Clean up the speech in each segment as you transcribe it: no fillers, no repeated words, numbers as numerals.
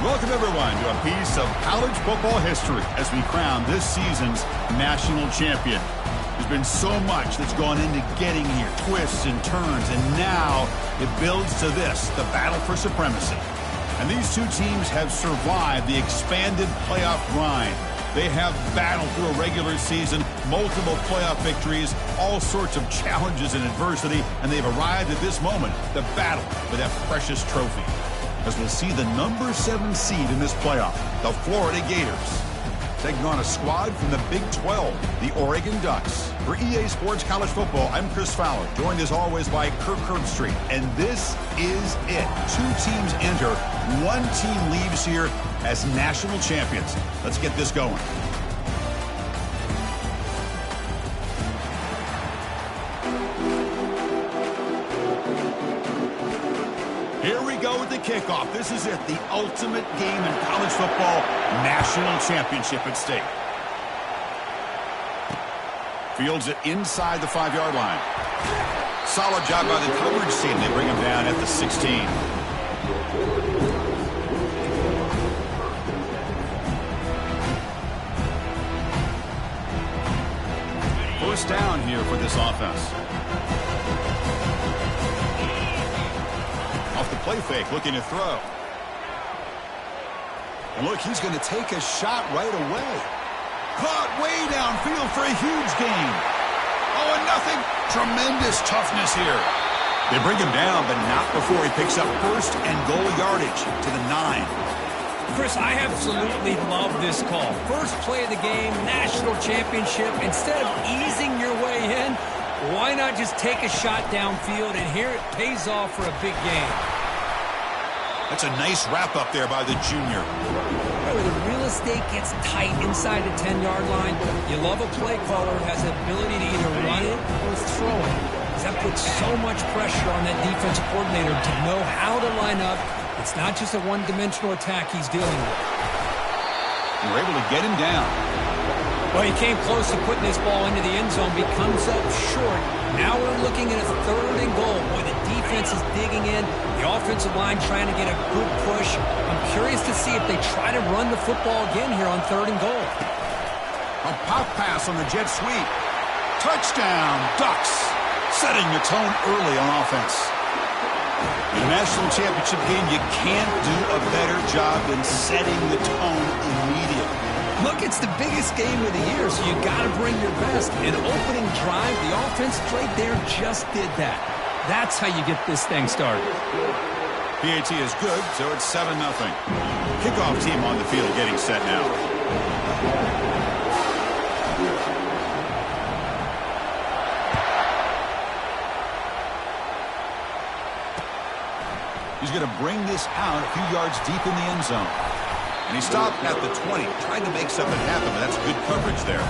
Welcome, everyone, to a piece of college football history as we crown this season's national champion. There's been so much that's gone into getting here, twists and turns, and now it builds to this, the battle for supremacy. And these two teams have survived the expanded playoff grind. They have battled through a regular season, multiple playoff victories, all sorts of challenges and adversity, and they've arrived at this moment, the battle for that precious trophy. As we'll see the number 7 seed in this playoff, the Florida Gators, taking on a squad from the Big 12, the Oregon Ducks. For EA Sports College Football, I'm Chris Fowler, joined as always by Kirk Herbstreit, and this is it. 2 teams enter, 1 team leaves here as national champions. Let's get this going. Here we go with the kickoff. This is it, the ultimate game in college football, national championship at stake. Fields it inside the 5-yard line. Solid job by the coverage team. They bring him down at the 16. First down here for this offense. Off the play fake, looking to throw. And look, he's going to take a shot right away. Caught way downfield for a huge gain. Oh, and nothing. Tremendous toughness here. They bring him down, but not before he picks up first and goal yardage to the 9. Chris, I absolutely love this call. First play of the game, national championship. Instead of easing your way in, why not just take a shot downfield, and here it pays off for a big gain. That's a nice wrap-up there by the junior. Where the real estate gets tight inside the 10-yard line, you love a play caller who has the ability to either run it or throw it. Because that puts so much pressure on that defensive coordinator to know how to line up. It's not just a one-dimensional attack he's dealing with. We're able to get him down. Well, he came close to putting this ball into the end zone, but comes up short. Now we're looking at a 3rd and goal. Boy, the defense is digging in. The offensive line trying to get a good push. I'm curious to see if they try to run the football again here on 3rd and goal. A pop pass on the jet sweep. Touchdown, Ducks. Setting the tone early on offense. In a national championship game, you can't do a better job than setting the tone immediately. Look, it's the biggest game of the year, so you got to bring your best. An opening drive, the offense played there just did that. That's how you get this thing started. PAT is good, so it's 7-0. Kickoff team on the field getting set now. He's going to bring this out a few yards deep in the end zone. And he stopped at the 20, trying to make something happen, but that's good coverage there.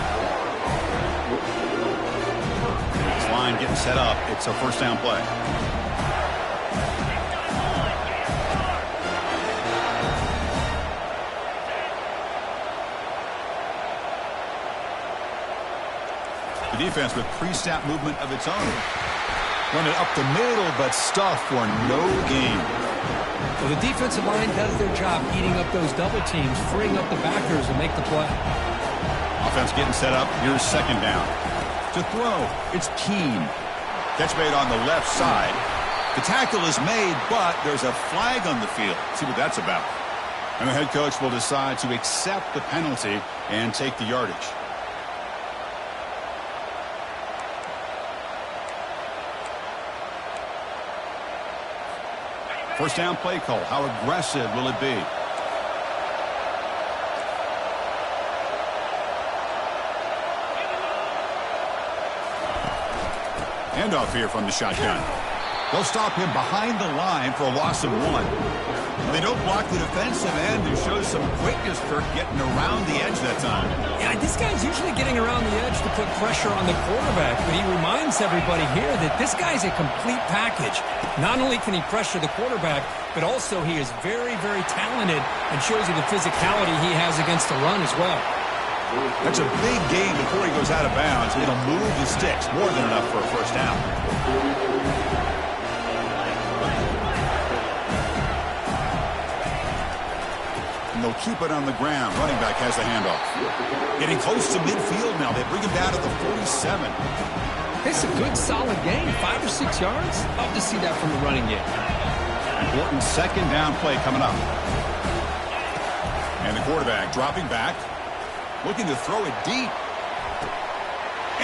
This line getting set up. It's a first down play. The defense with pre-snap movement of its own. Run it up the middle, but stuff for no gain. Well, the defensive line does their job eating up those double teams, freeing up the backers to make the play. Offense getting set up. Here's 2nd down. To throw, it's Keene. Catch made on the left side. The tackle is made, but there's a flag on the field. See what that's about. And the head coach will decide to accept the penalty and take the yardage. First down play call. How aggressive will it be? Handoff here from the shotgun. They'll stop him behind the line for a loss of 1. They don't block the defensive end and show some quickness for getting around the edge that time. Yeah, this guy's usually getting around the edge to put pressure on the quarterback, but he reminds everybody here that this guy's a complete package. Not only can he pressure the quarterback, but also he is very, very talented and shows you the physicality he has against the run as well. That's a big gain before he goes out of bounds. It'll move the sticks, more than enough for a first down. they'll keep it on the ground. Running back has the handoff. Getting close to midfield now. They bring him down to the 47. It's a good, solid game. 5 or 6 yards. Love to see that from the running game. Important second down play coming up. And the quarterback dropping back. Looking to throw it deep.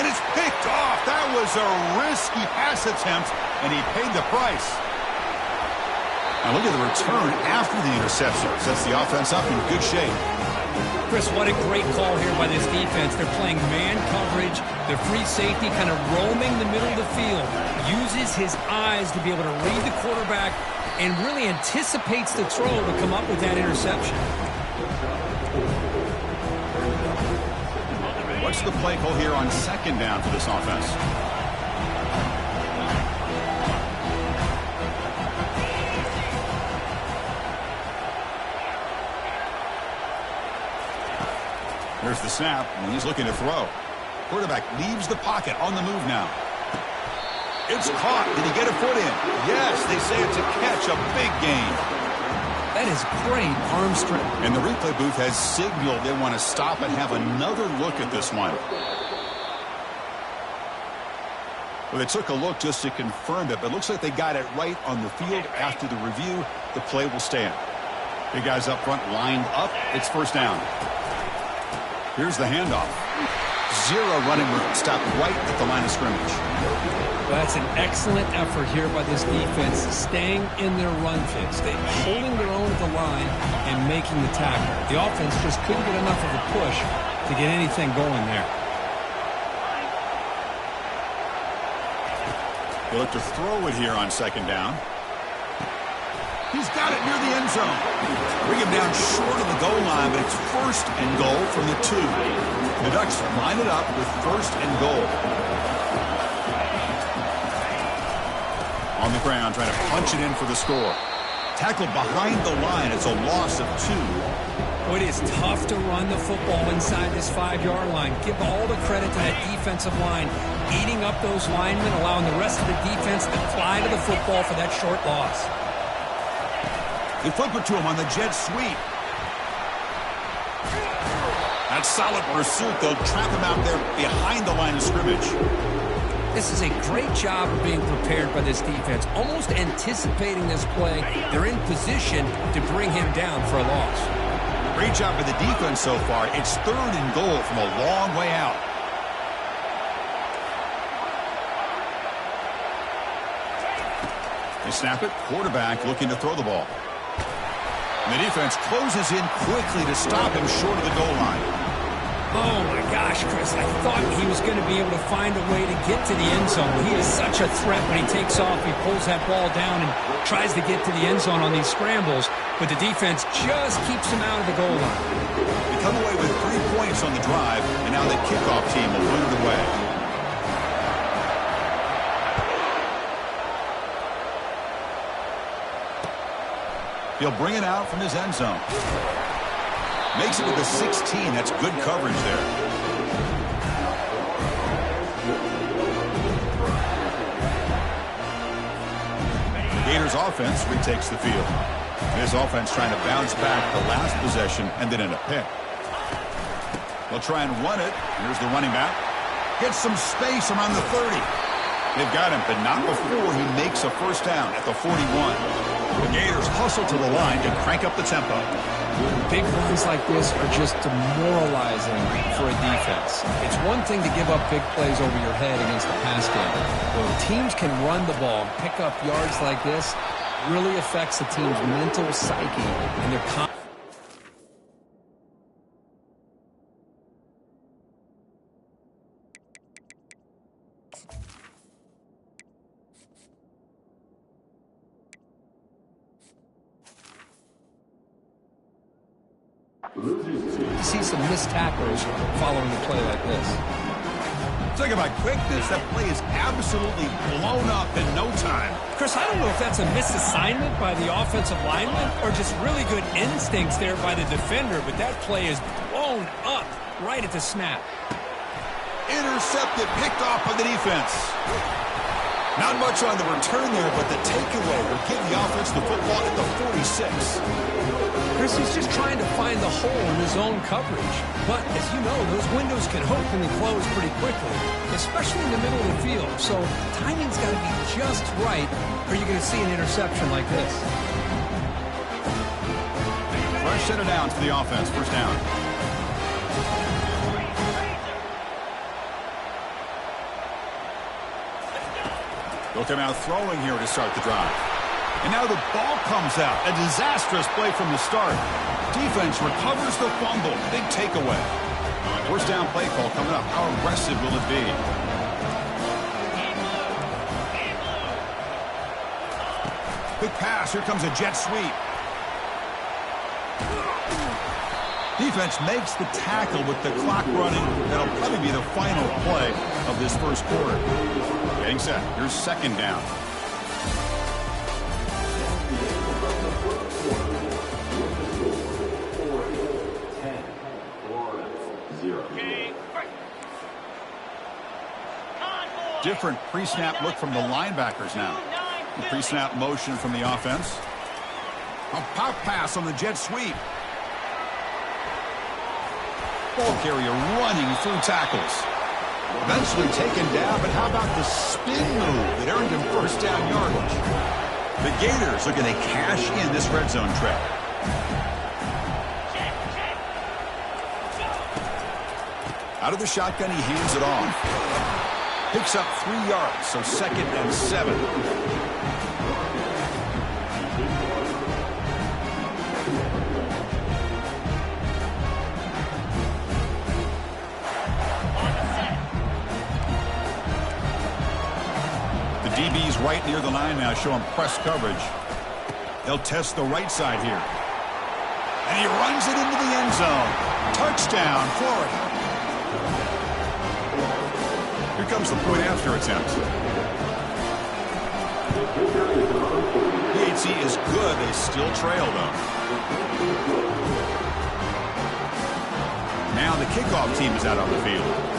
And it's picked off. That was a risky pass attempt, and he paid the price. Now look at the return after the interception. Sets the offense up in good shape. Chris, what a great call here by this defense. They're playing man coverage. The free safety kind of roaming the middle of the field. Uses his eyes to be able to read the quarterback and really anticipates the throw to come up with that interception. What's the play call here on second down for this offense? Here's the snap, and he's looking to throw. Quarterback leaves the pocket on the move now. It's caught. Did he get a foot in? Yes, they say it's a catch, a big gain. That is great arm strength. And the replay booth has signaled they want to stop and have another look at this one. Well, they took a look just to confirm it, but it looks like they got it right on the field. After the review, the play will stand. Big guys up front lined up. It's first down. Here's the handoff. Zero running room. Stopped right at the line of scrimmage. Well, that's an excellent effort here by this defense, staying in their run fits. They're holding their own at the line and making the tackle. The offense just couldn't get enough of a push to get anything going there. They look to throw it here on second down. He's got it near the end zone. Bring him down short of the goal line, but it's first and goal from the 2. The Ducks line it up with first and goal. On the ground, trying to punch it in for the score. Tackled behind the line. It's a loss of 2. Well, it is tough to run the football inside this 5-yard line. Give all the credit to that defensive line, eating up those linemen, allowing the rest of the defense to fly to the football for that short loss. They flip it to him on the jet sweep. That's solid pursuit. They'll trap him out there behind the line of scrimmage. This is a great job of being prepared by this defense, almost anticipating this play. They're in position to bring him down for a loss. Great job by the defense so far. It's third and goal from a long way out. They snap it. Quarterback looking to throw the ball. And the defense closes in quickly to stop him short of the goal line. Oh, my gosh, Chris. I thought he was going to be able to find a way to get to the end zone. He is such a threat when he takes off. He pulls that ball down and tries to get to the end zone on these scrambles. But the defense just keeps him out of the goal line. They come away with 3 points on the drive, and now the kickoff team will put it away. He'll bring it out from his end zone. Makes it to the 16. That's good coverage there. The Gators offense retakes the field. This offense trying to bounce back the last possession and then in a pick. They'll try and run it. Here's the running back. Gets some space around the 30. They've got him, but not before he makes a first down at the 41. The Gators hustle to the line to crank up the tempo. Big runs like this are just demoralizing for a defense. It's one thing to give up big plays over your head against the pass game. When teams can run the ball and pick up yards like this, it really affects the team's mental psyche and their confidence. You see some missed tackles following a play like this. Talking about quickness, that play is absolutely blown up in no time. Chris, I don't know if that's a misassignment by the offensive lineman or just really good instincts there by the defender, but that play is blown up right at the snap. Intercepted, picked off by the defense. Not much on the return there, but the takeaway will give the offense the football at the 46. Chris is just trying to find the hole in his own coverage. But, as you know, those windows can open and close pretty quickly, especially in the middle of the field. So timing's got to be just right, or you're going to see an interception like this. Fresh set of downs for the offense. First down. They'll come out throwing here to start the drive. And now the ball comes out. A disastrous play from the start. Defense recovers the fumble. Big takeaway. First down play call coming up. How aggressive will it be? Big pass. Here comes a jet sweep. Defense makes the tackle with the clock running. That'll probably be the final play of this first quarter. Getting set. Here's second down. Different pre-snap look from the linebackers now. The pre-snap motion from the offense. A pop pass on the jet sweep. Ball carrier running through tackles. Eventually taken down, but how about the spin move that earned him first down yardage? The Gators are going to cash in this red zone trip. Out of the shotgun, he hands it off. Picks up 3 yards, so 2nd and 7. DB's right near the line now, showing press coverage. They'll test the right side here. And he runs it into the end zone. Touchdown, Florida. Here comes the point after attempt. PHC is good. They still trail, though. Now the kickoff team is out on the field.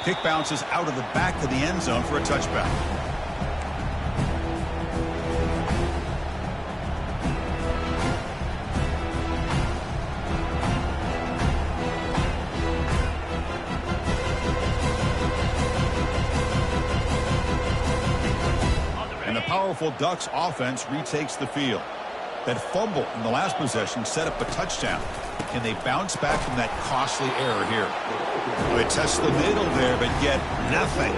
Kick bounces out of the back of the end zone for a touchback. And the powerful Ducks offense retakes the field. That fumble in the last possession set up a touchdown. Can they bounce back from that costly error here? Well, they test the middle there, but get nothing.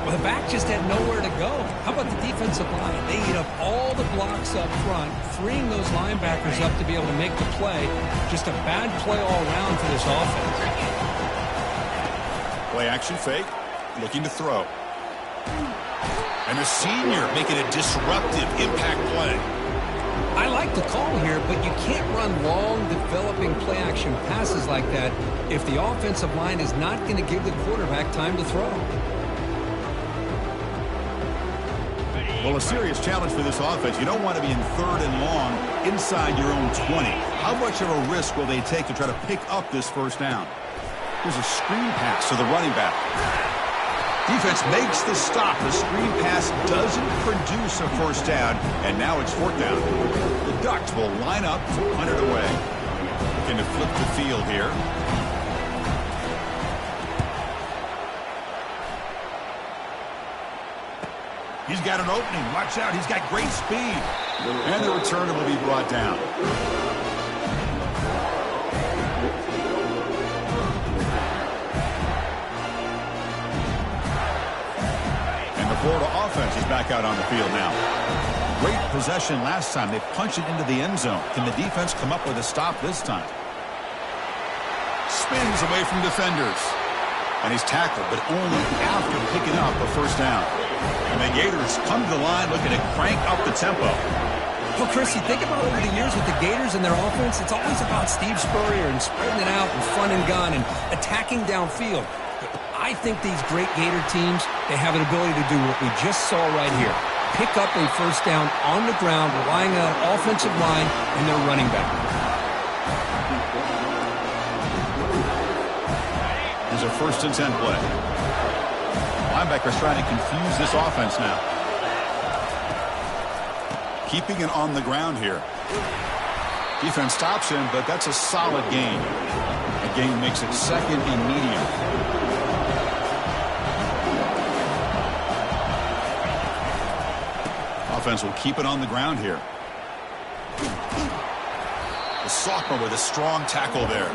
Well, the back just had nowhere to go. How about the defensive line? They eat up all the blocks up front, freeing those linebackers up to be able to make the play. Just a bad play all around for this offense. Play action fake, looking to throw. And the senior making a disruptive impact play. I like the call here, but you can't run long, developing play-action passes like that if the offensive line is not going to give the quarterback time to throw. Well, a serious challenge for this offense. You don't want to be in 3rd and long inside your own 20. How much of a risk will they take to try to pick up this first down? Here's a screen pass to the running back. Defense makes the stop. The screen pass doesn't produce a first down, and now it's 4th down. The Ducks will line up to punt it away. Looking to flip the field here. He's got an opening. Watch out. He's got great speed. And the returner will be brought down. Florida offense is back out on the field now. Great possession last time. They punched it into the end zone. Can the defense come up with a stop this time? Spins away from defenders. And he's tackled, but only after picking up a first down. And the Gators come to the line looking to crank up the tempo. Well, Chris, you think about over the years with the Gators and their offense, it's always about Steve Spurrier and spreading it out and front and gun and attacking downfield. I think these great Gator teams, they have an ability to do what we just saw right here. Pick up a first down on the ground, relying on an offensive line and their running back. Here's a 1st and 10 play. Linebacker's trying to confuse this offense now. Keeping it on the ground here. Defense stops him, but that's a solid gain. A gain makes it 2nd and medium. Offense will keep it on the ground here. The sophomore with a strong tackle there.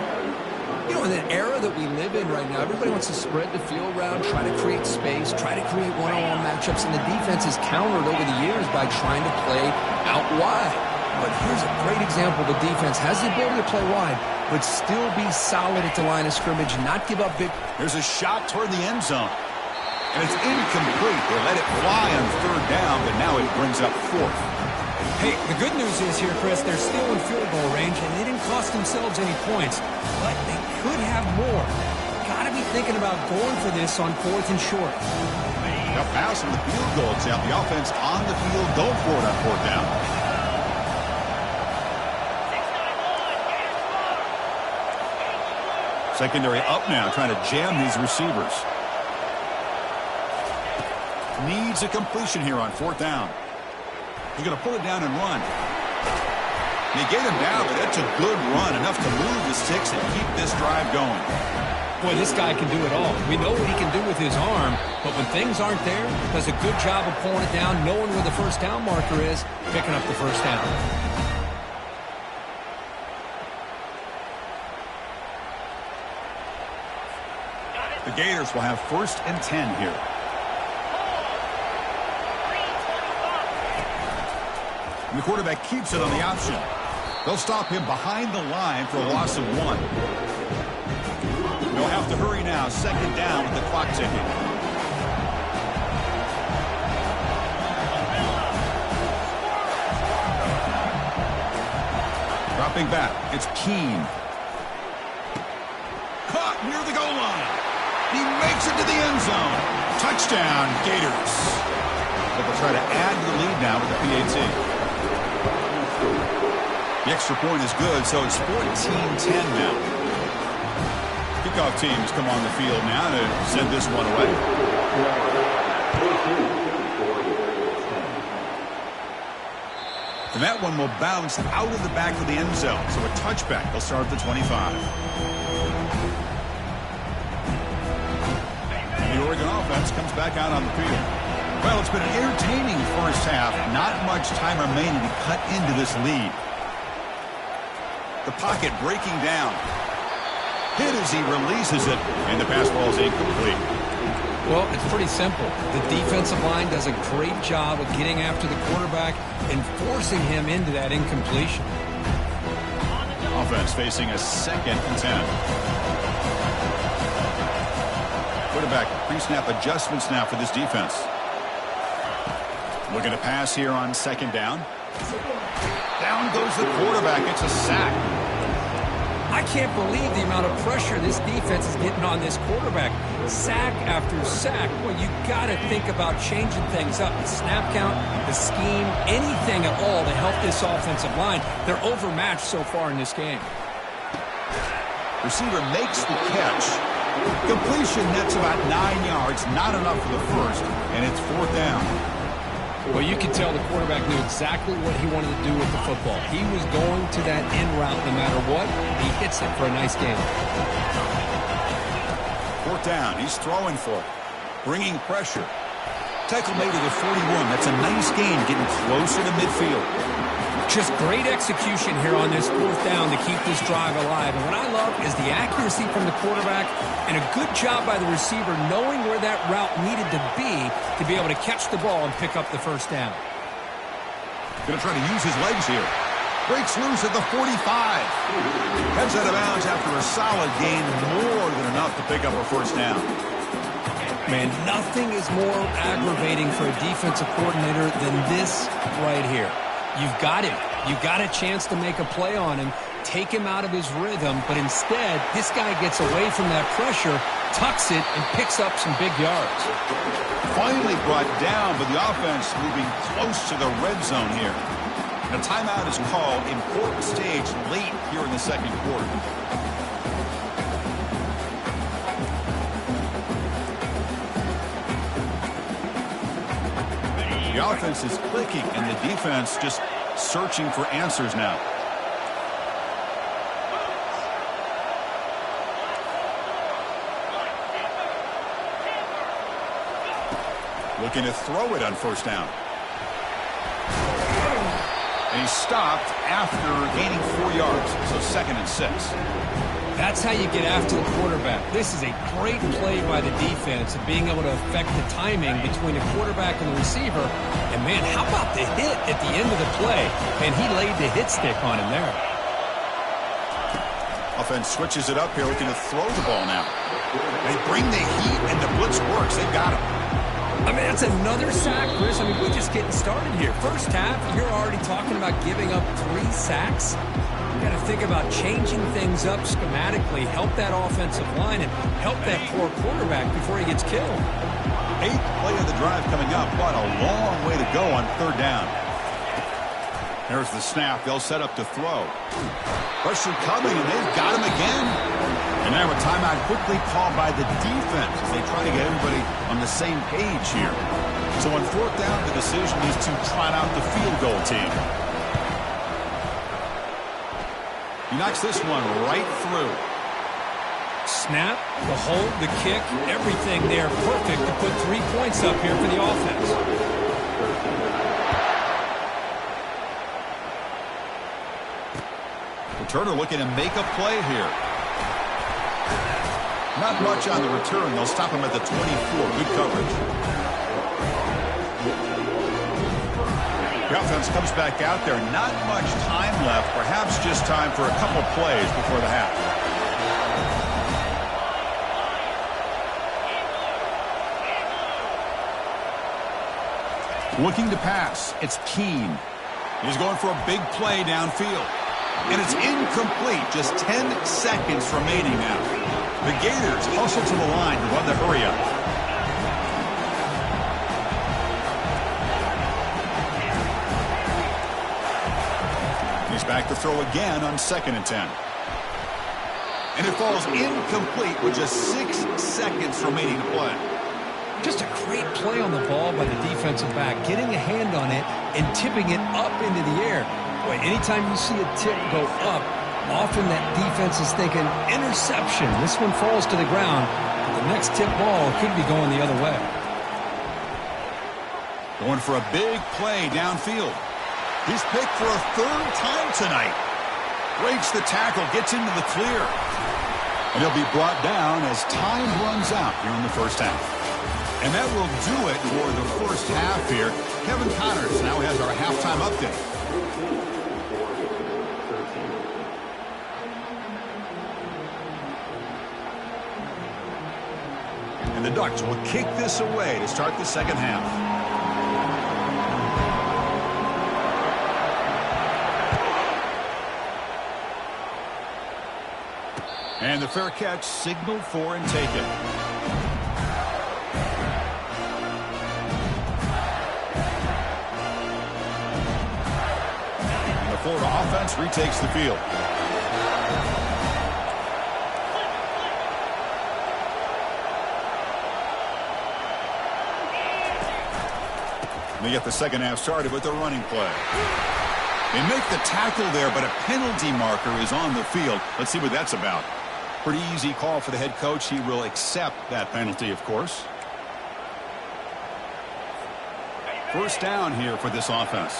You know, in the era that we live in right now, everybody wants to spread the field around, try to create space, try to create one-on-one matchups, and the defense is countered over the years by trying to play out wide. But here's a great example. The defense has the ability to play wide, but still be solid at the line of scrimmage, not give up big. There's a shot toward the end zone. And it's incomplete. They let it fly on 3rd down, but now it brings up 4th. Hey, the good news is here, Chris, they're still in field goal range, and they didn't cost themselves any points. But they could have more. Got to be thinking about going for this on 4th and short. Now pass on the field goal attempt. The offense on the field, go for it on 4th down. Secondary up now, trying to jam these receivers. Needs a completion here on 4th down. He's going to pull it down and run. They get him down, but that's a good run, enough to move the sticks and keep this drive going. Boy, this guy can do it all. We know what he can do with his arm, but when things aren't there, does a good job of pulling it down, knowing where the 1st down marker is, picking up the 1st down. The Gators will have 1st and 10 here. And the quarterback keeps it on the option. They'll stop him behind the line for a loss of 1. They'll have to hurry now. 2nd down with the clock ticking. Dropping back. It's Keene. Caught near the goal line. He makes it to the end zone. Touchdown, Gators. But they'll try to add to the lead now with the PAT. The extra point is good, so it's 14-10 now. Kickoff teams come on the field now to send this one away. And that one will bounce out of the back of the end zone, so a touchback. They'll start at the 25. The Oregon offense comes back out on the field. Well, it's been an entertaining 1st half. Not much time remaining to cut into this lead. The pocket breaking down. Hit as he releases it, and the pass ball is incomplete. Well, it's pretty simple. The defensive line does a great job of getting after the quarterback and forcing him into that incompletion. Offense facing a 2nd and 10. Quarterback pre-snap adjustments now for this defense. Looking to pass here on 2nd down. Down goes the quarterback. It's a sack. I can't believe the amount of pressure this defense is getting on this quarterback. Sack after sack. Well, you got to think about changing things up. The snap count, the scheme, anything at all to help this offensive line. They're overmatched so far in this game. Receiver makes the catch. Completion nets about 9 yards. Not enough for the 1st, and it's 4th down. Well, you can tell the quarterback knew exactly what he wanted to do with the football. He was going to that in route no matter what. He hits it for a nice gain. 4th down. He's throwing for it. Bringing pressure. Tackle made at the 41. That's a nice gain, getting closer to midfield. Just great execution here on this 4th down to keep this drive alive. And what I love is the accuracy from the quarterback and a good job by the receiver knowing where that route needed to be able to catch the ball and pick up the 1st down. Going to try to use his legs here. Breaks loose at the 45. Heads out of bounds after a solid gain, more than enough to pick up a 1st down. Man, nothing is more aggravating for a defensive coordinator than this right here. You've got him. You've got a chance to make a play on him, take him out of his rhythm, but instead, this guy gets away from that pressure, tucks it, and picks up some big yards. Finally brought down, but the offense moving close to the red zone here. A timeout is called, important stage late here in the 2nd quarter. The offense is clicking, and the defense just searching for answers now. Looking to throw it on first down. And he stopped after gaining 4 yards, so 2nd and 6. That's how you get after the quarterback. This is a great play by the defense of being able to affect the timing between the quarterback and the receiver. And, man, how about the hit at the end of the play? And he laid the hit stick on him there. Offense switches it up here, looking to throw the ball now. They bring the heat, and the blitz works. They've got him. I mean, that's another sack, Chris. I mean, we're just getting started here. First half, you're already talking about giving up 3 sacks. You got to think about changing things up schematically, help that offensive line, and help that poor quarterback before he gets killed. 8th play of the drive coming up, but a long way to go on 3rd down. There's the snap. They'll set up to throw. Pressure coming, and they've got him again. And now a timeout quickly called by the defense as they try to get everybody on the same page here. So on 4th down, the decision is to trot out the field goal team. He knocks this one right through. Snap, the hold, the kick, everything there perfect to put 3 points up here for the offense. Returner looking to make a play here. Not much on the return. They'll stop him at the 24. Good coverage. The offense comes back out there. Not much time left. Perhaps just time for a couple plays before the half. Looking to pass. It's Keene. He's going for a big play downfield. And it's incomplete. Just 10 seconds remaining now. The Gators hustle to the line to run the hurry up. He's back to throw again on 2nd and 10. And it falls incomplete with just 6 seconds remaining to play. Just a great play on the ball by the defensive back, getting a hand on it and tipping it up into the air. Boy, anytime you see a tip go up, often that defense is thinking interception. This one falls to the ground. The next tip ball could be going the other way. Going for a big play downfield. He's picked for a 3rd time tonight. Breaks the tackle, gets into the clear. And he'll be brought down as time runs out here in the first half. And that will do it for the first half here. Kevin Connors now has our halftime update. And the Ducks will kick this away to start the second half. And the fair catch signaled for and taken. And the Florida offense retakes the field. They get the second half started with a running play. They make the tackle there, but a penalty marker is on the field. Let's see what that's about. Pretty easy call for the head coach. He will accept that penalty, of course. First down here for this offense.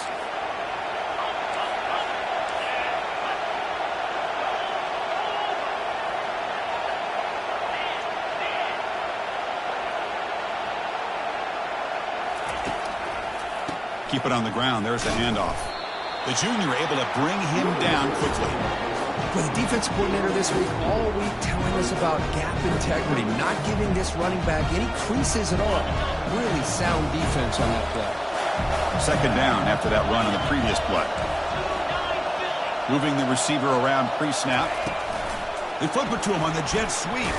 Keep it on the ground. There's the handoff. The junior able to bring him down quickly. For the defense coordinator this week, all week telling us about gap integrity, not giving this running back any creases at all. Really sound defense on that play. Second down after that run on the previous play. Moving the receiver around pre-snap. They flip it to him on the jet sweep.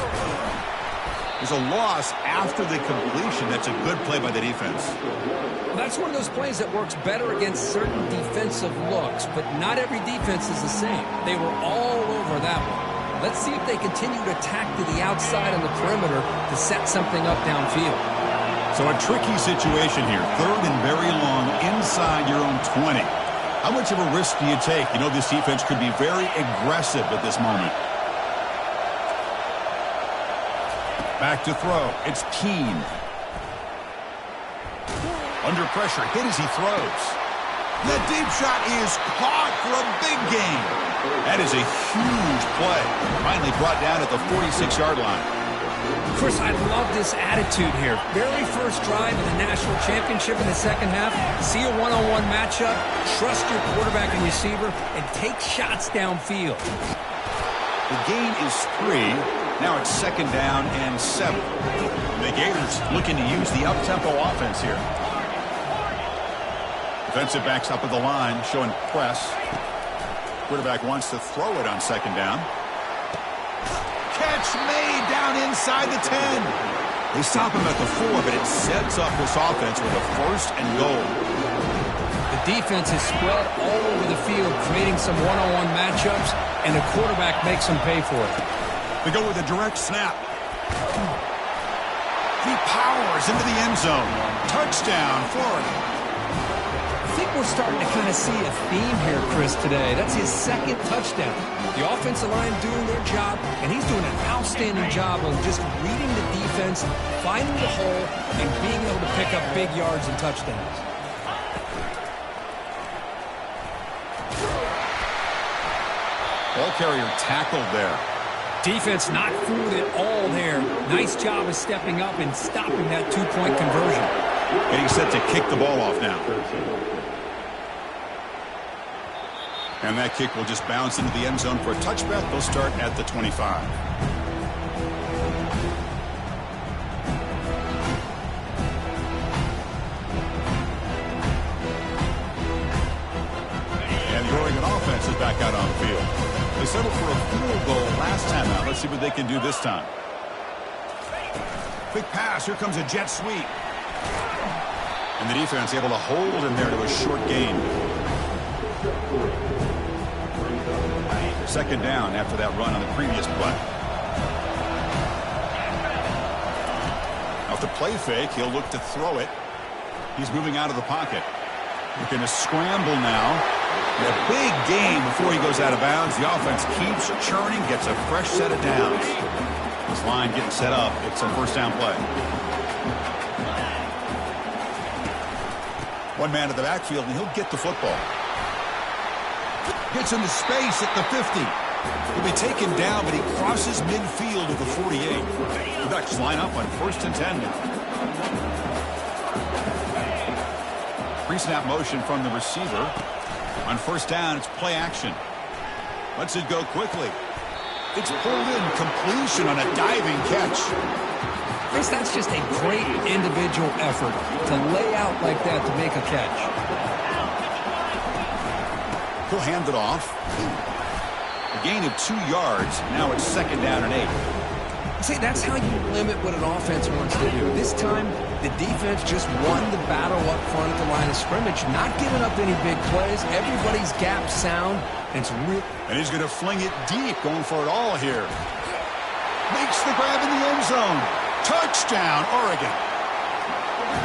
There's a loss after the completion. That's a good play by the defense. That's one of those plays that works better against certain defensive looks, but not every defense is the same. They were all over that one. Let's see if they continue to attack to the outside on the perimeter to set something up downfield. So a tricky situation here. 3rd and very long inside your own 20. How much of a risk do you take? You know this defense could be very aggressive at this moment. Back to throw. It's Keene. Under pressure. Hit as he throws. The deep shot is caught for a big gain. That is a huge play. Finally brought down at the 46-yard line. Chris, I love this attitude here. Very first drive in the national championship in the second half. See a one-on-one matchup, trust your quarterback and receiver, and take shots downfield. The gain is 3. Now it's 2nd down and 7. The Gators looking to use the up-tempo offense here. Defensive backs up at the line, showing press. Quarterback wants to throw it on 2nd down. Catch made down inside the 10. They stop him at the 4, but it sets up this offense with a 1st and goal. The defense is spread all over the field, creating some one-on-one matchups, and the quarterback makes them pay for it. They go with a direct snap. He powers into the end zone. Touchdown, Florida. I think we're starting to kind of see a theme here, Chris, today. That's his 2nd touchdown. The offensive line doing their job, and he's doing an outstanding job of just reading the defense, finding the hole, and being able to pick up big yards and touchdowns. Ball carrier tackled there. Defense not fooled at all there. Nice job of stepping up and stopping that 2-point conversion. Getting set to kick the ball off now. And that kick will just bounce into the end zone for a touchback. They'll start at the 25. And the Oregon offense is back out on the field. They settled for a field goal last time out. Let's see what they can do this time. Quick pass. Here comes a jet sweep. And the defense able to hold him there to a short gain. 2nd down after that run on the previous play. Off the play fake, he'll look to throw it. He's moving out of the pocket. Looking to scramble now. A big gain before he goes out of bounds. The offense keeps churning, gets a fresh set of downs. This line getting set up. It's a 1st down play. One man to the backfield, and he'll get the football. Gets into space at the 50. He'll be taken down, but he crosses midfield at the 48. The Ducks line up on 1st and 10 now. Pre-snap motion from the receiver. On 1st down, it's play action. Lets it go quickly. It's pulled in. Completion on a diving catch. Chris, that's just a great individual effort to lay out like that to make a catch. He'll hand it off. A gain of 2 yards. Now it's 2nd down and 8. See, that's how you limit what an offense wants to do. This time, the defense just won the battle up front at the line of scrimmage, not giving up any big plays. Everybody's gap sound. And it's real. And he's going to fling it deep, going for it all here. Makes the grab in the end zone. Touchdown, Oregon.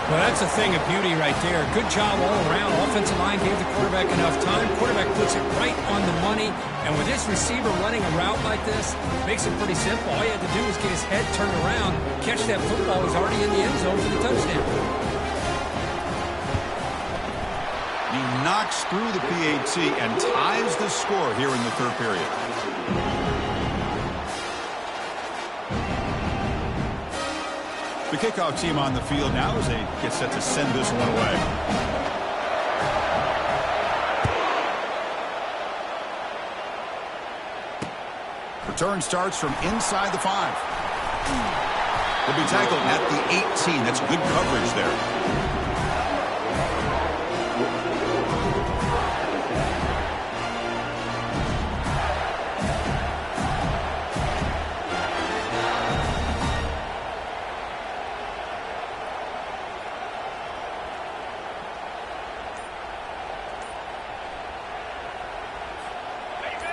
Well, that's a thing of beauty right there. Good job all around. Offensive line gave the quarterback enough time. Quarterback puts it right on the money. And with this receiver running a route like this, makes it pretty simple. All he had to do was get his head turned around, catch that football. He's already in the end zone for the touchdown. He knocks through the PAT and ties the score here in the 3rd period. The kickoff team on the field now as they get set to send this one away. Return starts from inside the 5. He'll be tackled at the 18. That's good coverage there.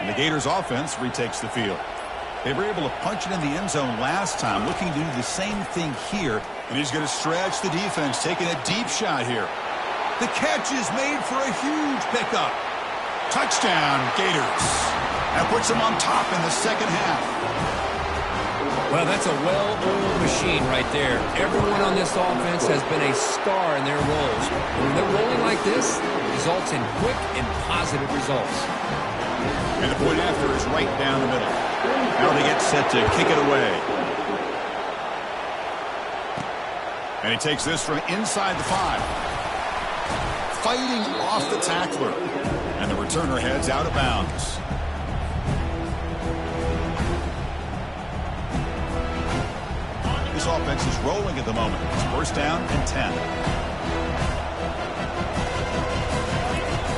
The Gators offense retakes the field. They were able to punch it in the end zone last time, looking to do the same thing here. And he's going to stretch the defense, taking a deep shot here. The catch is made for a huge pickup. Touchdown, Gators. That puts them on top in the second half. Well, that's a well-oiled machine right there. Everyone on this offense has been a star in their roles. When they're rolling like this, it results in quick and positive results. And the point after is right down the middle. Now they get set to kick it away. And he takes this from inside the 5. Fighting off the tackler. And the returner heads out of bounds. This offense is rolling at the moment. It's first down and 10.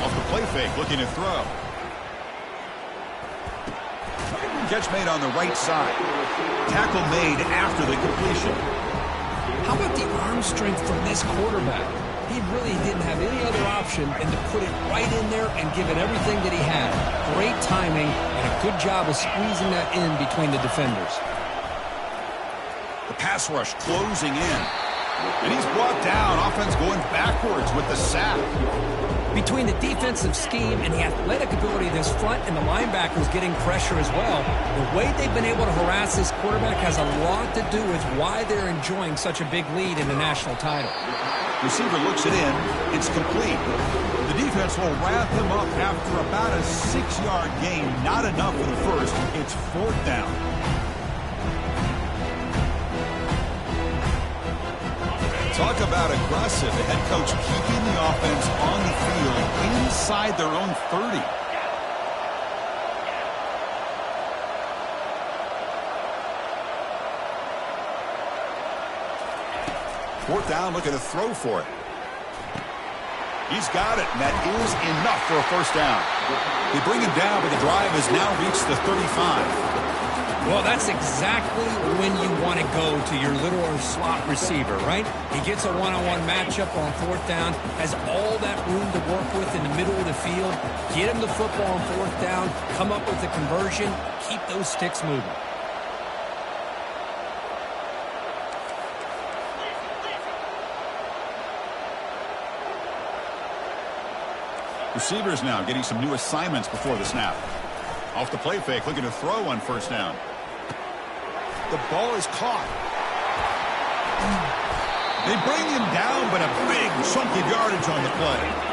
Off the play fake, looking to throw. Catch made on the right side. Tackle made after the completion. How about the arm strength from this quarterback? He really didn't have any other option than to put it right in there and give it everything that he had. Great timing and a good job of squeezing that in between the defenders. The pass rush closing in. And he's brought down. Offense going backwards with the sack. Between the defensive scheme and the athletic ability of this front and the linebackers getting pressure as well, the way they've been able to harass this quarterback has a lot to do with why they're enjoying such a big lead in the national title. Receiver looks it in. It's complete. The defense will wrap him up after about a 6-yard gain. Not enough for the first. It's fourth down. Talk about aggressive. The head coach keeping the offense on the field inside their own 30. Fourth down, looking to throw for it. He's got it, and that is enough for a first down. They bring him down, but the drive has now reached the 35. Well, that's exactly when you want to go to your little slot receiver, right? He gets a one-on-one matchup on fourth down, has all that room to work with in the middle of the field. Get him the football on fourth down, come up with the conversion, keep those sticks moving. Receivers now getting some new assignments before the snap. Off the play fake, looking to throw on first down. The ball is caught. They bring him down, but a big chunk of yardage on the play.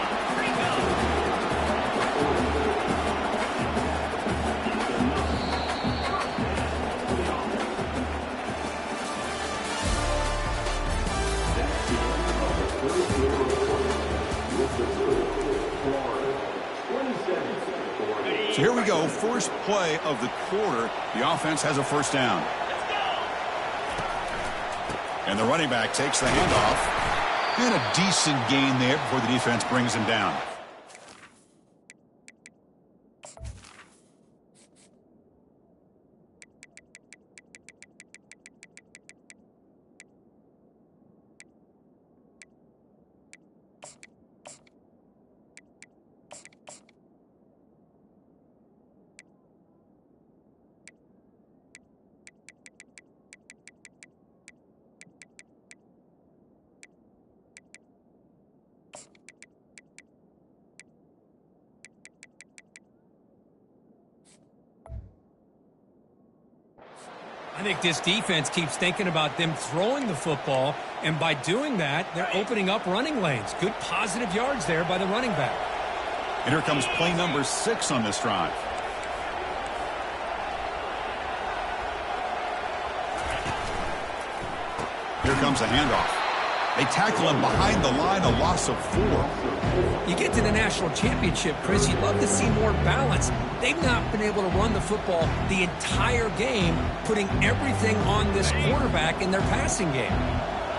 So here we go, first play of the quarter. The offense has a first down. And the running back takes the handoff. And a decent gain there before the defense brings him down. I think this defense keeps thinking about them throwing the football, and by doing that, they're opening up running lanes. Good positive yards there by the running back. And here comes play number 6 on this drive. Here comes the handoff. They tackle him behind the line, a loss of 4. You get to the national championship, Chris, you'd love to see more balance. They've not been able to run the football the entire game, putting everything on this quarterback in their passing game.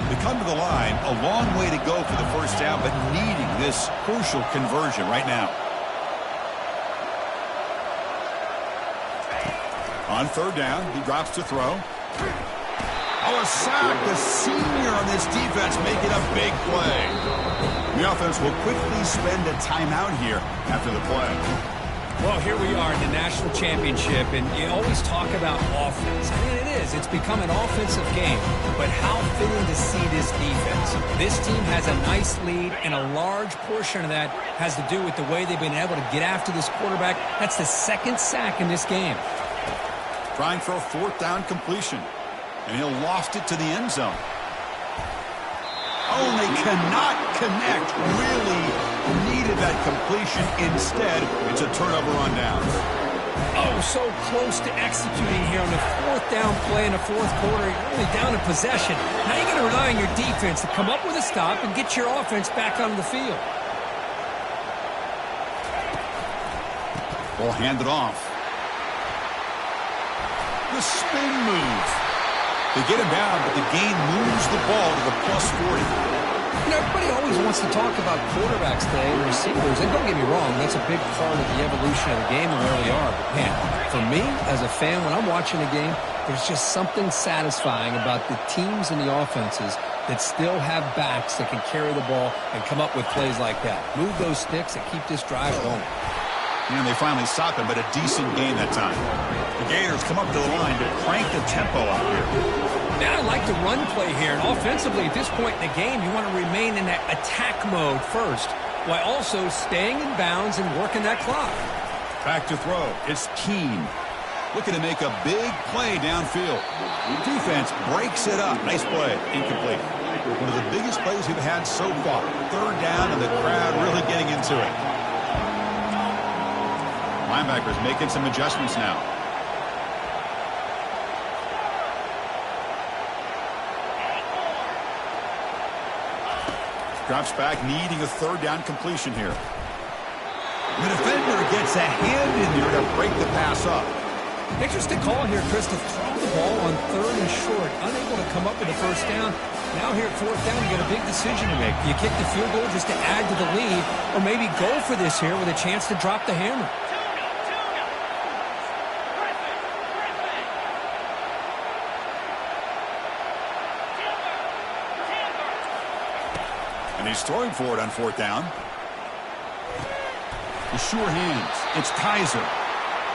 They come to the line, a long way to go for the first down, but needing this crucial conversion right now. On third down, he drops to throw. Oh, a sack. The senior on this defense making a big play. The offense will quickly spend a timeout here after the play. Well, here we are in the national championship, and you always talk about offense. And it is. It's become an offensive game. But how fitting to see this defense. This team has a nice lead, and a large portion of that has to do with the way they've been able to get after this quarterback. That's the second sack in this game. Trying for a fourth down completion. And he'll loft it to the end zone. Oh, and they cannot connect. Really needed that completion. Instead, it's a turnover on downs. Oh, so close to executing here on the fourth down play in the fourth quarter. You're only down in possession. Now you're going to rely on your defense to come up with a stop and get your offense back on the field. Ball handed off. The spin move. They get him down, but the gain moves the ball to the +40. You know, everybody always wants to talk about quarterbacks today and receivers, and don't get me wrong, that's a big part of the evolution of the game and where we are. But, man, for me, as a fan, when I'm watching a game, there's just something satisfying about the teams and the offenses that still have backs that can carry the ball and come up with plays like that. Move those sticks and keep this drive going. And they finally stop him, but a decent game that time. The Gators come up to the line to crank the tempo up here. Now I like the run play here, and offensively at this point in the game, you want to remain in that attack mode first, while also staying in bounds and working that clock. Back to throw. It's Keen. Looking to make a big play downfield. Defense breaks it up. Nice play. Incomplete. One of the biggest plays we've had so far. Third down, and the crowd really getting into it. Linebackers making some adjustments now. Drops back, needing a third down completion here. The defender gets a hand in there to break the pass up. Interesting call here, Chris, to throw the ball on third and short. Unable to come up with a first down. Now here at fourth down, you got a big decision to make. Do you kick the field goal just to add to the lead, or maybe go for this here with a chance to drop the hammer? And he's throwing for it on fourth down. The sure hands. It's Kaiser.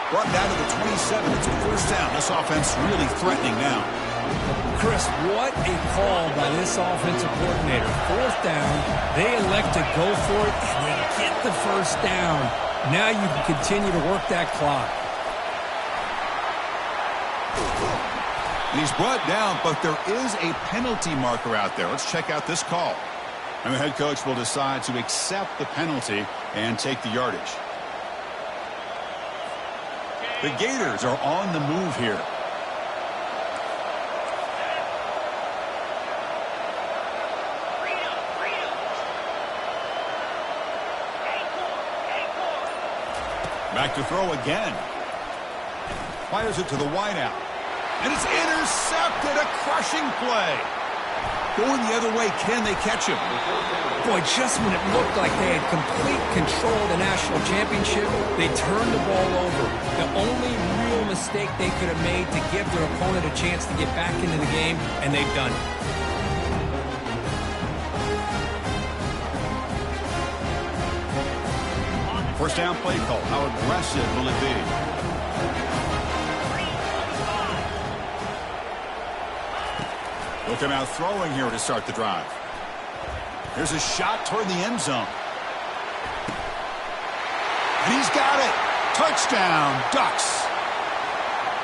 Brought down to the 27. It's a first down. This offense really threatening now. Chris, what a call by this offensive coordinator. Fourth down. They elect to go for it and then get the first down. Now you can continue to work that clock. And he's brought down, but there is a penalty marker out there. Let's check out this call. And the head coach will decide to accept the penalty and take the yardage. The Gators are on the move here. Back to throw again. Fires it to the wideout. And it's intercepted. A crushing play. Going the other way, can they catch him? Boy, just when it looked like they had complete control of the national championship, they turned the ball over. The only real mistake they could have made to give their opponent a chance to get back into the game, and they've done it. First down play call. How aggressive will it be? He'll come out throwing here to start the drive. Here's a shot toward the end zone. And he's got it. Touchdown, Ducks.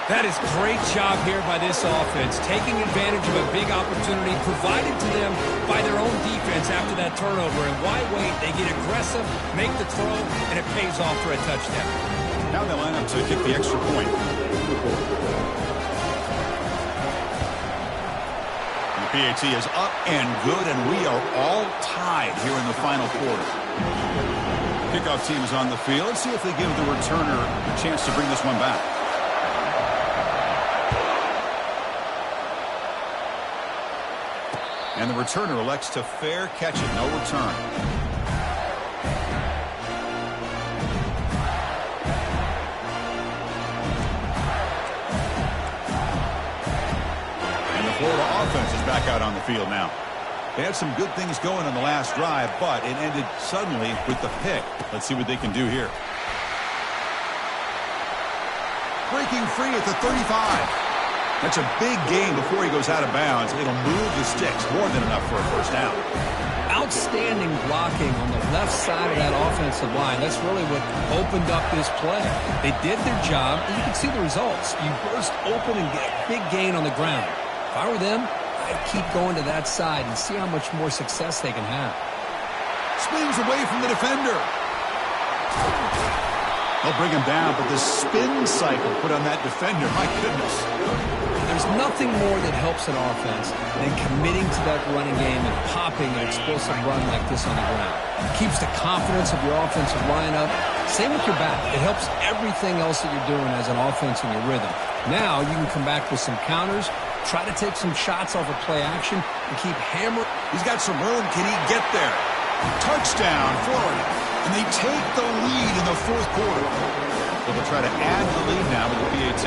That is great job here by this offense, taking advantage of a big opportunity provided to them by their own defense after that turnover. And why wait? They get aggressive, make the throw, and it pays off for a touchdown. Now they line up to kick the extra point. PAT is up and good, and we are all tied here in the final quarter. Kickoff team is on the field. Let's see if they give the returner a chance to bring this one back. And the returner elects to fair catch it. No return. Florida offense is back out on the field now. They had some good things going on the last drive, but it ended suddenly with the pick. Let's see what they can do here. breaking free at the 35. That's a big gain before he goes out of bounds. It'll move the sticks, more than enough for a first down. Outstanding blocking on the left side of that offensive line. That's really what opened up this play. They did their job, and you can see the results. You burst open and get a big gain on the ground. If I were them, I'd keep going to that side and see how much more success they can have. Spins away from the defender. They'll bring him down, but the spin cycle put on that defender, my goodness. There's nothing more that helps an offense than committing to that running game and popping an explosive run like this on the ground. It keeps the confidence of your offensive line up. Same with your back. It helps everything else that you're doing as an offense in your rhythm. Now you can come back with some counters, try to take some shots off of play action, and keep hammering. He's got some room. Can he get there? Touchdown, Florida. And they take the lead in the fourth quarter. So they'll try to add the lead now with the PAT.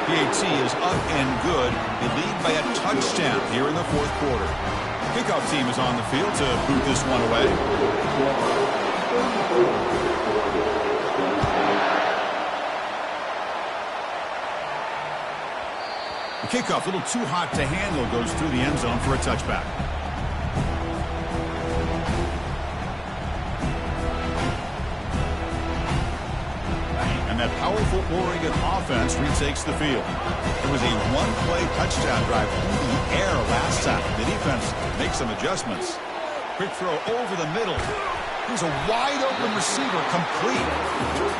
PAT is up and good. They lead by a touchdown here in the fourth quarter. Kickoff team is on the field to boot this one away. The kickoff, a little too hot to handle, goes through the end zone for a touchback. That powerful Oregon offense retakes the field. It was a one-play touchdown drive through the air last time. The defense makes some adjustments. Quick throw over the middle. Here's a wide-open receiver, complete.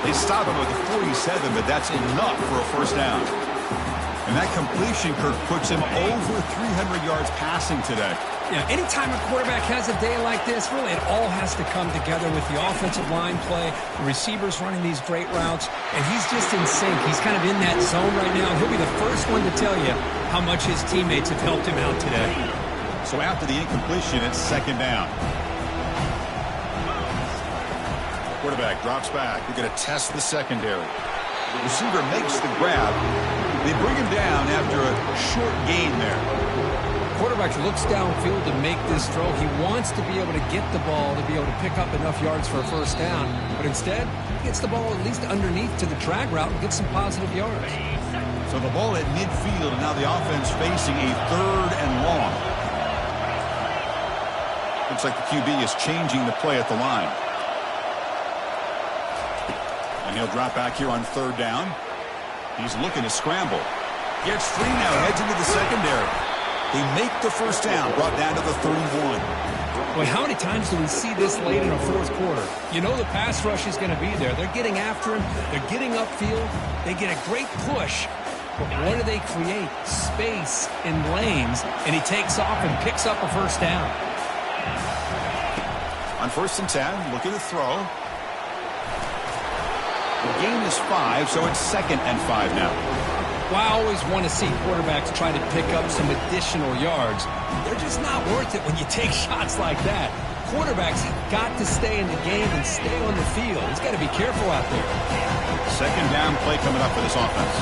They stop him with the 47, but that's enough for a first down. And that completion, Kirk, puts him over 300 yards passing today. Yeah, anytime a quarterback has a day like this, really it all has to come together with the offensive line play, the receivers running these great routes, and he's just in sync. He's kind of in that zone right now. He'll be the first one to tell you how much his teammates have helped him out today. So after the incompletion, it's second down. Quarterback drops back. We're going to test the secondary. Receiver makes the grab. They bring him down after a short gain there. Quarterback looks downfield to make this throw. He wants to be able to get the ball to be able to pick up enough yards for a first down. But instead, he gets the ball at least underneath to the drag route and gets some positive yards. So the ball at midfield, and now the offense facing a third and long. Looks like the QB is changing the play at the line. And he'll drop back here on third down. He's looking to scramble. Gets free now, heads into the secondary. They make the first down, brought down to the 31. Boy, how many times do we see this late in a fourth quarter? You know the pass rush is going to be there. They're getting after him. They're getting upfield. They get a great push. But what do they create? Space in lanes. And he takes off and picks up a first down. On 1st and 10, looking to throw. The gain is 5, so it's 2nd and 5 now. Well, I always want to see quarterbacks try to pick up some additional yards. They're just not worth it when you take shots like that. Quarterbacks have got to stay in the game and stay on the field. He's got to be careful out there. Second down play coming up for this offense.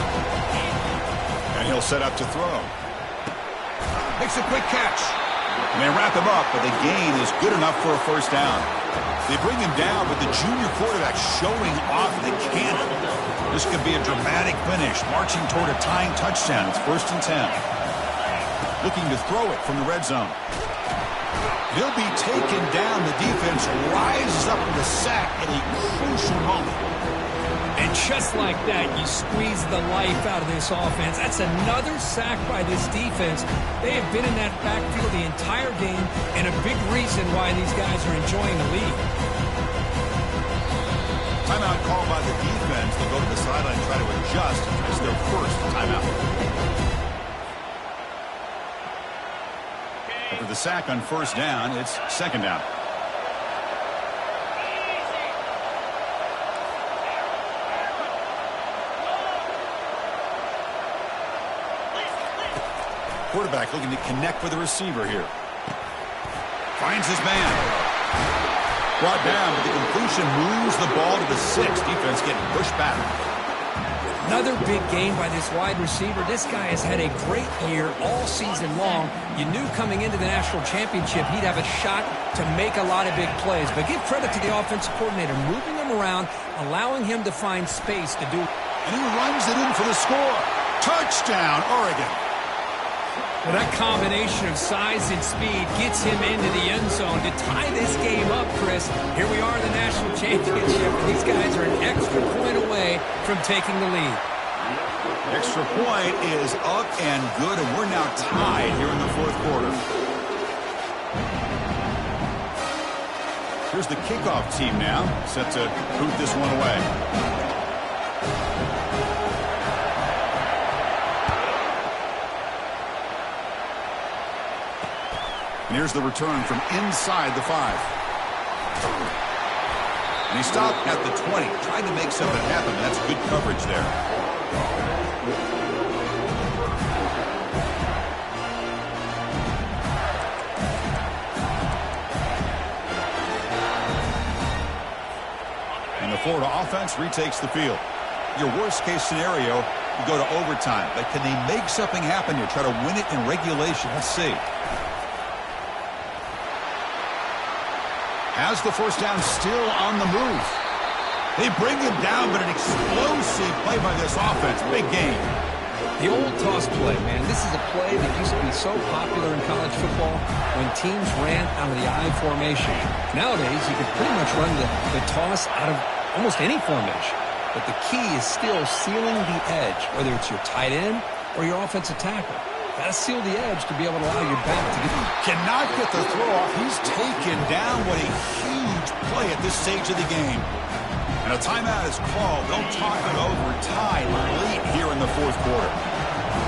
And he'll set up to throw. Makes a quick catch. And they wrap him up, but the gain is good enough for a first down. They bring him down, but the junior quarterback showing off the cannon. This could be a dramatic finish, marching toward a tying touchdown. It's 1st and 10. Looking to throw it from the red zone. He'll be taken down. The defense rises up with a sack at a crucial moment. And just like that, you squeeze the life out of this offense. That's another sack by this defense. They have been in that backfield the entire game, and a big reason why these guys are enjoying the lead. Timeout called by the defense. They'll go to the sideline and try to adjust. It's their first timeout. After the sack on 1st down, it's 2nd down. Quarterback looking to connect with the receiver here. Finds his man. Brought down, but the completion moves the ball to the 6. Defense getting pushed back. Another big game by this wide receiver. This guy has had a great year all season long. You knew coming into the national championship he'd have a shot to make a lot of big plays. But give credit to the offensive coordinator, moving him him around, allowing him to find space to do. And he runs it in for the score. Touchdown, Oregon. Well, that combination of size and speed gets him into the end zone to tie this game up, Chris. Here we are in the national championship. These guys are an extra point away from taking the lead. Extra point is up and good, and we're now tied here in the fourth quarter. Here's the kickoff team now, set to boot this one away. And here's the return from inside the 5. And he stopped at the 20, trying to make something happen. That's good coverage there. And the Florida offense retakes the field. Your worst-case scenario, you go to overtime. But can they make something happen here? Try to win it in regulation. Let's see. Has the first down, still on the move. They bring him down, but an explosive play by this offense. Big game. The old toss play, man. This is a play that used to be so popular in college football when teams ran out of the I formation. Nowadays, you can pretty much run the toss out of almost any formation. But the key is still sealing the edge, whether it's your tight end or your offensive tackle. Got to seal the edge to be able to allow your back to get. Cannot get the throw off. He's taken down. What a huge play at this stage of the game. And a timeout is called. They'll talk it over. Tied late here in the fourth quarter.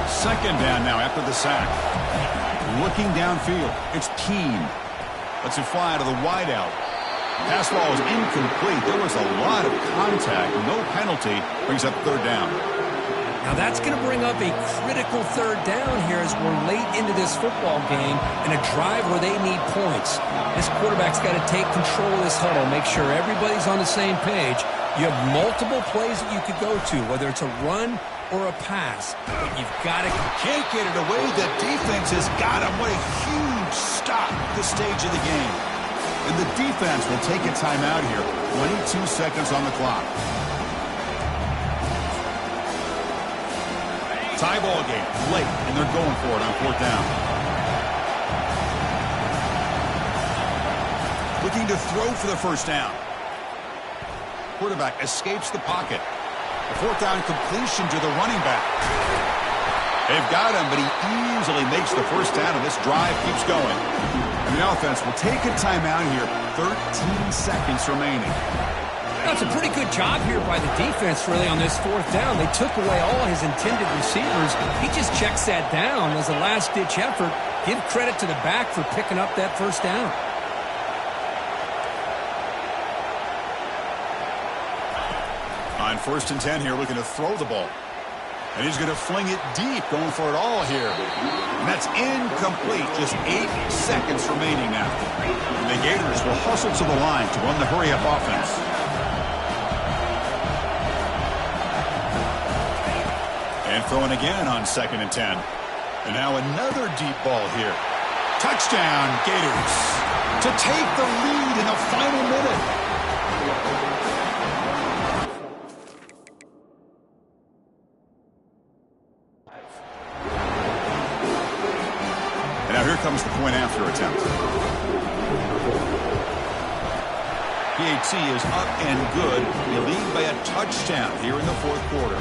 Second down now after the sack. Looking downfield. It's Keene. Lets it fly out of the wideout. Pass ball is incomplete. There was a lot of contact. No penalty. Brings up third down. Now that's going to bring up a critical third down here as we're late into this football game in a drive where they need points. This quarterback's got to take control of this huddle, make sure everybody's on the same page. You have multiple plays that you could go to, whether it's a run or a pass. But you've got to... Can't get it away. The defense has got him. What a huge stop at this stage of the game. And the defense will take a timeout here. 22 seconds on the clock. Tie ball game, late, and they're going for it on fourth down. Looking to throw for the first down. Quarterback escapes the pocket. The fourth down completion to the running back. They've got him, but he easily makes the first down, and this drive keeps going. And the offense will take a timeout here. 13 seconds remaining. That's a pretty good job here by the defense, really, on this fourth down. They took away all his intended receivers. He just checks that down as a last-ditch effort. Give credit to the back for picking up that first down. On 1st and 10 here, looking to throw the ball. And he's going to fling it deep, going for it all here. And that's incomplete. Just 8 seconds remaining now. And the Gators will hustle to the line to run the hurry-up offense. And throwing again on 2nd and 10. And now another deep ball here. Touchdown, Gators. To take the lead in the final minute. And now here comes the point after attempt. PAT is up and good. You lead by a touchdown here in the fourth quarter.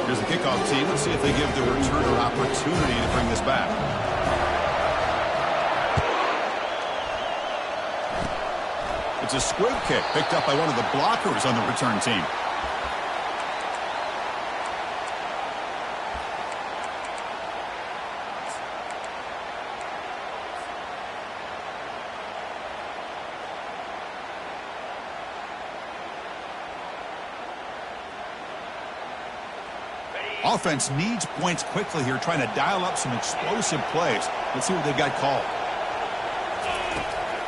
Here's the kickoff team. Let's see if they give the returner opportunity to bring this back. It's a squib kick picked up by one of the blockers on the return team. Offense needs points quickly here, trying to dial up some explosive plays. Let's see what they've got called.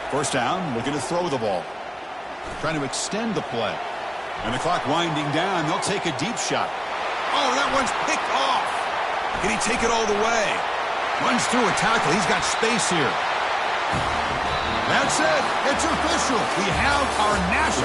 First down, looking to throw the ball. Trying to extend the play. And the clock winding down, they'll take a deep shot. Oh, that one's picked off. Can he take it all the way? Runs through a tackle. He's got space here. That's it. It's official. We have our national